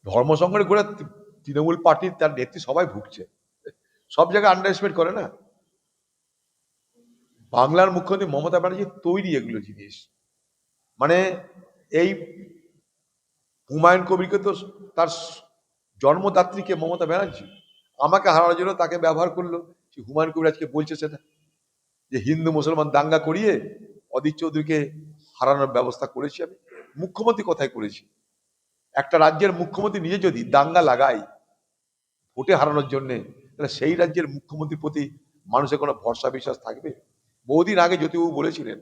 ধর্ম সংকটে করে তৃণমূল পার্টির তার নেত্রী সবাই ভুগছে, সব জায়গায় আন্ডার এস্টিমেট করে না। বাংলার মুখ্যমন্ত্রী মমতা ব্যানার্জি তৈরি এগুলো জিনিস, মানে এই হুমায়ুন কবিরকে তো তার জন্মদাত্রীকে মমতা ব্যানার্জি আমাকে হারানোর জন্য তাকে ব্যবহার করলো। হুমায়ুন কবির আজকে বলছে সেটা, যে হিন্দু মুসলমান দাঙ্গা করিয়ে অধীর চৌধুরীকে হারানোর ব্যবস্থা করেছি আমি। মুখ্যমন্ত্রী কোথায় করেছি? একটা রাজ্যের মুখ্যমন্ত্রী নিজে যদি দাঙ্গা লাগায় ভোটে হারানোর জন্যে, তাহলে সেই রাজ্যের মুখ্যমন্ত্রীর প্রতি মানুষের কোনো ভরসা বিশ্বাস থাকবে? বহুদিন আগে জ্যোতিবাবু বলেছিলেন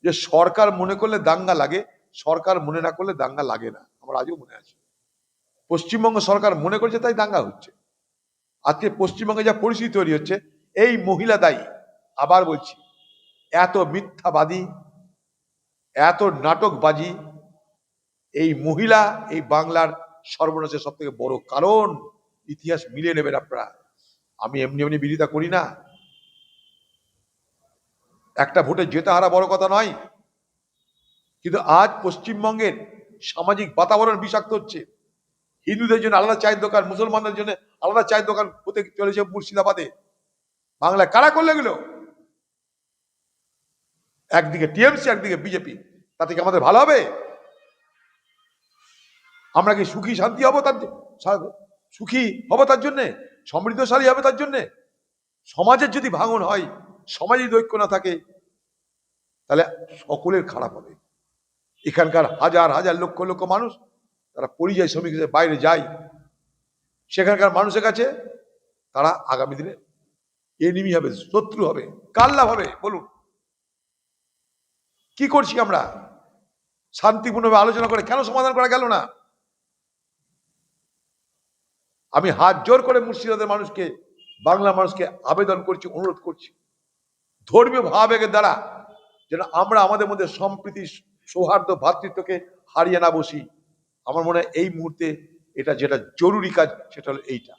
যে সরকার মনে করলে দাঙ্গা লাগে, সরকার মনে না করলে দাঙ্গা লাগে না। আমার আজও মনে আছে। পশ্চিমবঙ্গ সরকার মনে করছে তাই দাঙ্গা হচ্ছে। আজকে পশ্চিমবঙ্গে যা পরিস্থিতি তৈরি হচ্ছে এই মহিলা দায়ী। আবার বলছি, এত মিথ্যাবাদী, এত নাটকবাজি, এই মহিলা এই বাংলার সর্বনাশের সব থেকে বড় কারণ। ইতিহাস মিলিয়ে নেবেন আপনারা, আমি এমনি এমনি বিরোধিতা করি না। একটা ভোটে জেতা হারা বড় কথা নয়, কিন্তু আজ পশ্চিমবঙ্গের সামাজিক বাতাবরণ বিষাক্ত হচ্ছে। হিন্দুদের জন্য আলাদা চায়ের দোকান, মুসলমানদের জন্য আলাদা চায়ের দোকান হতে চলেছে মুর্শিদাবাদে। বাংলায় কারা করলে এগুলো? একদিকে টিএমসি, একদিকে বিজেপি। তাতে কি আমাদের ভালো হবে? আমরা কি সুখী শান্তি হবো? সুখী হবো তার জন্যে? সমৃদ্ধশালী হবে তার জন্যে? সমাজের যদি ভাঙন হয়, সমাজে যদি ঐক্য না থাকে, তাহলে সকলের খারাপ হবে। এখানকার হাজার হাজার লক্ষ লক্ষ মানুষ তারা পরিযায়ী শ্রমিক হিসেবে বাইরে যায়, সেখানকার মানুষের কাছে তারা আগামী দিনে এনিমি হবে, শত্রু হবে। কার লাভ হবে বলুন? কি করছি আমরা? শান্তিপূর্ণভাবে আলোচনা করে কেন সমাধান করা গেল না? আমি হাত জোর করে মুর্শিদাবাদের মানুষকে, বাংলা মানুষকে আবেদন করছি, অনুরোধ করছি, ধর্মীয় ভাবাবেগের দ্বারা যেন আমরা আমাদের মধ্যে সম্প্রীতি, সৌহার্দ্য, ভ্রাতৃত্বকে হারিয়ে না বসি। আমার মনে হয় এই মুহূর্তে এটা যেটা জরুরি কাজ সেটা হলো এইটা।